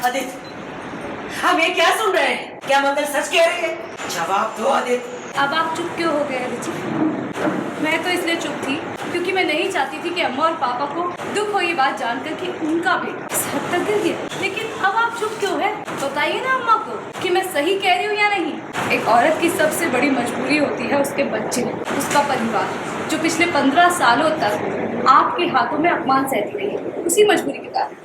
आदित्य, हम ये क्या सुन रहे हैं? क्या मंगल सच कह रही है? जवाब दो आदित्य। अब आप चुप क्यों हो गए अदिति? मैं तो इसलिए चुप थी क्योंकि मैं नहीं चाहती थी कि अम्मा और पापा को दुख हो ये बात जानकर कि उनका बेटा इस हद तक गिर गया। लेकिन अब आप चुप क्यों है? बताइए ना अम्मा को कि मैं सही कह रही हूँ या नहीं। एक औरत की सबसे बड़ी मजबूरी होती है उसके बच्चे, उसका परिवार, जो पिछले 15 सालों तक आपके हाथों में अपमान सहती रही है, उसी मजबूरी के कारण,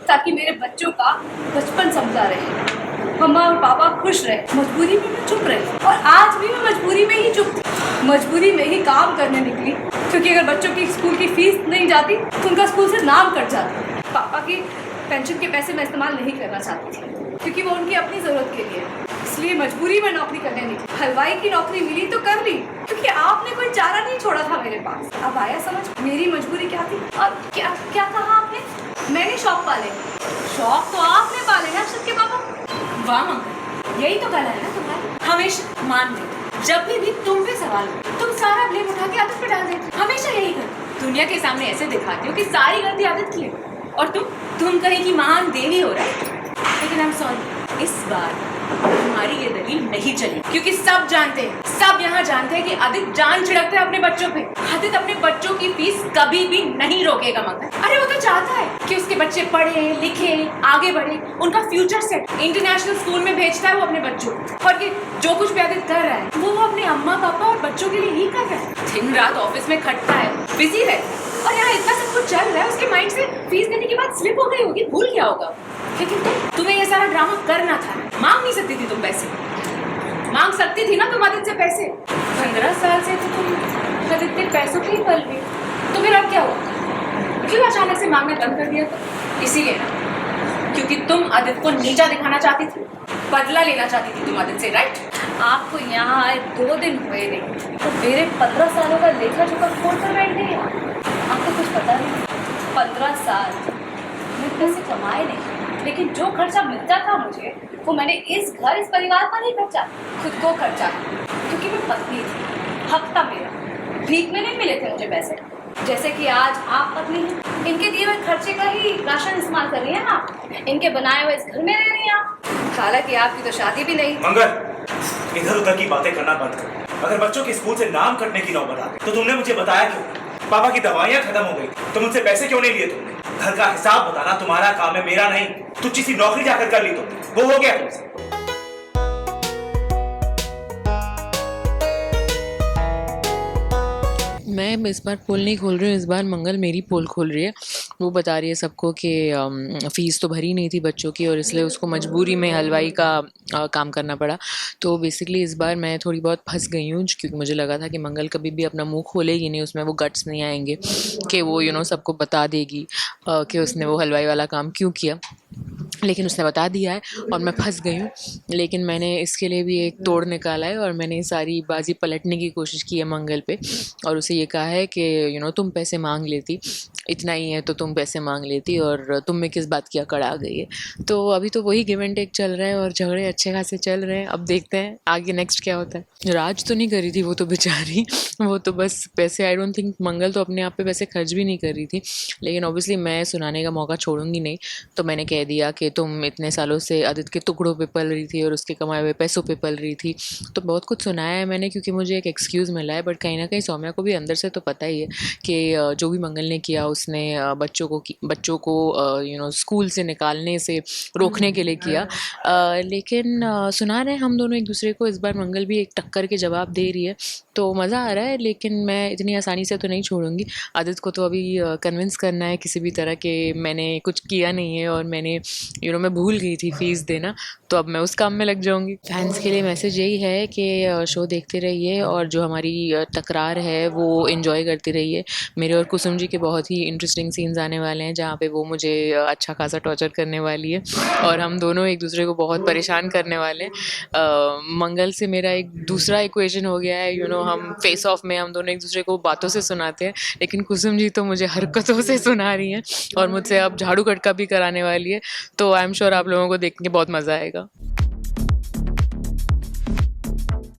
ताकि मेरे बच्चों का बचपन समझा रहे, मम्मा और पापा खुश रहे। मजबूरी में मैं चुप रही और आज भी मैं मजबूरी में ही चुप थी। मजबूरी में ही काम करने निकली क्योंकि अगर बच्चों की स्कूल की फीस नहीं जाती तो उनका स्कूल से नाम कट जाता। पापा की पेंशन के पैसे मैं इस्तेमाल नहीं करना चाहती थी क्योंकि वो उनकी अपनी ज़रूरत के लिए, इसलिए मजबूरी में नौकरी करने निकली। हलवाई की नौकरी मिली तो कर ली क्योंकि आपने कोई चारा नहीं छोड़ा था मेरे पास। अब आया समझ मेरी मजबूरी क्या थी। और क्या क्या कहा आपने? मैंने शौक पाले। शौक तो आपने पाले हैं अक्षत के पापा। वाह मंगल, यही तो कला है ना तुम्हारी। हमेशा मान लो जब भी तुम पे सवाल हो तुम सारा ब्लेम उठा के आदत पे डाल देती। हमेशा यही कर दुनिया के सामने ऐसे दिखाती हो कि सारी गलती आदत की है और तुम कहीं की महान देवी हो रहा है। लेकिन आई एम सॉरी, इस बार तुम्हारी ये दलील नहीं चली क्योंकि सब जानते हैं, सब यहाँ जानते हैं कि आदित्य जान छिड़कता है अपने बच्चों पे। आदित्य अपने बच्चों की फीस कभी भी नहीं रोकेगा मंगल। अरे वो तो चाहता है कि उसके बच्चे पढ़े लिखे आगे बढ़े, उनका फ्यूचर सेट। इंटरनेशनल स्कूल में भेजता है वो अपने बच्चों को। और ये जो कुछ भी आदित्य कर रहा है वो अपने अम्मा पापा और बच्चों के लिए ही कर रहा है। दिन रात ऑफिस में खटता है, बिजी है और यहाँ इतना सब कुछ चल रहा है। उसके माइंड से फीस देने के बाद स्लिप हो गई होगी, भूल गया होगा। लेकिन तुम्हें ये सारा ड्रामा करना था। मांग नहीं सकती थी तुम पैसे? मांग सकती थी ना तुम आदित्य से पैसे। 15 साल से तो तुम आदित्य पैसों के ही पल भी, तो फिर अब क्या हुआ? क्यों अचानक से मांगना बंद कर दिया? इसीलिए ना क्योंकि तुम आदित्य को नीचा दिखाना चाहती थी, बदला लेना चाहती थी तुम आदित्य से, राइट? आपको यहाँ आए 2 दिन हुए नहीं तो मेरे 15 सालों का लेखा जोखा खोल कर बैठ गई। आपको कुछ पता नहीं, 15 साल मैं पैसे कमाए नहीं, लेकिन जो खर्चा मिलता था मुझे वो मैंने इस घर इस परिवार पर नहीं खर्चा, खुद को खर्चा, क्योंकि मैं पत्नी थी, हक था मेरा। भीख में नहीं मिले थे मुझे पैसे, जैसे कि आज आप पत्नी हैं, इनके दिए हुए खर्चे का ही राशन इस्तेमाल कर रही हैं ना, इनके बनाए हुए इस घर में रह रही हैं आप। हालांकि आपकी तो शादी भी नहीं। मंगल, इधर उधर की बातें करना बंद कर। अगर बच्चों के स्कूल से नाम कटने की नौबत आ गई तो तुमने मुझे बताया क्यों? पापा की दवाइयाँ खत्म हो गई तो मुझसे पैसे क्यों नहीं लिए तुमने? घर का हिसाब बताना तुम्हारा काम है, मेरा नहीं। तुझी सी नौकरी जाकर कर ली तुमने, वो हो गया तुमसे। मैं इस बार पोल नहीं खोल रही हूँ, इस बार मंगल मेरी पोल खोल रही है। वो बता रही है सबको कि फ़ीस तो भरी नहीं थी बच्चों की और इसलिए उसको मजबूरी में हलवाई का काम करना पड़ा। तो बेसिकली इस बार मैं थोड़ी बहुत फंस गई हूँ क्योंकि मुझे लगा था कि मंगल कभी भी अपना मुंह खोलेगी नहीं, उसमें वो गट्स नहीं आएंगे कि वो सबको बता देगी कि उसने वो हलवाई वाला काम क्यों किया। लेकिन उसने बता दिया है और मैं फंस गई हूँ। लेकिन मैंने इसके लिए भी एक तोड़ निकाला है और मैंने सारी बाजी पलटने की कोशिश की है मंगल पे और उसे ये कहा है कि तुम पैसे मांग लेती, इतना ही है तो तुम पैसे मांग लेती और तुम में किस बात की अकड़ आ गई है। तो अभी तो वही गिव एंड टेक चल रहा है और झगड़े अच्छे खासे चल रहे हैं। अब देखते हैं आगे नेक्स्ट क्या होता है। राज तो नहीं कर रही थी वो तो बेचारी, वो तो बस पैसे, आई डोंट थिंक मंगल तो अपने आप पे पैसे खर्च भी नहीं कर रही थी। लेकिन ऑब्वियसली मैं सुनाने का मौका छोड़ूंगी नहीं, तो मैंने कह दिया कि तुम इतने सालों से आदित्य के टुकड़ों पे पल रही थी और उसके कमाए हुए पैसों पे पल रही थी। तो बहुत कुछ सुनाया है मैंने क्योंकि मुझे एक एक्सक्यूज़ मिला है। बट कहीं ना कहीं सौम्या को भी अंदर से तो पता ही है कि जो भी मंगल ने किया उसने बच्चों को स्कूल से निकालने से रोकने के लिए किया। लेकिन सुना रहे हम दोनों एक दूसरे को। इस बार मंगल भी एक टक्कर के जवाब दे रही है तो मज़ा आ रहा है। लेकिन मैं इतनी आसानी से तो नहीं छोड़ूंगी। आदित्य को तो अभी कन्विंस करना है किसी भी तरह के मैंने कुछ किया नहीं है और मैंने मैं भूल गई थी फ़ीस देना, तो अब मैं उस काम में लग जाऊंगी। फैंस के लिए मैसेज यही है कि शो देखते रहिए और जो हमारी तकरार है वो एंजॉय करते रहिए। मेरे और कुसुम जी के बहुत ही इंटरेस्टिंग सीन्स आने वाले हैं जहाँ पे वो मुझे अच्छा खासा टॉर्चर करने वाली है और हम दोनों एक दूसरे को बहुत परेशान करने वाले हैं। मंगल से मेरा एक दूसरा इक्वेशन हो गया है, हम फेस ऑफ में हम दोनों एक दूसरे को बातों से सुनाते हैं, लेकिन कुसुम जी तो मुझे हरकतों से सुना रही हैं और मुझसे अब झाड़ू कटका भी कराने वाली है। तो आई एम श्योर आप लोगों को देख के बहुत मज़ा आएगा।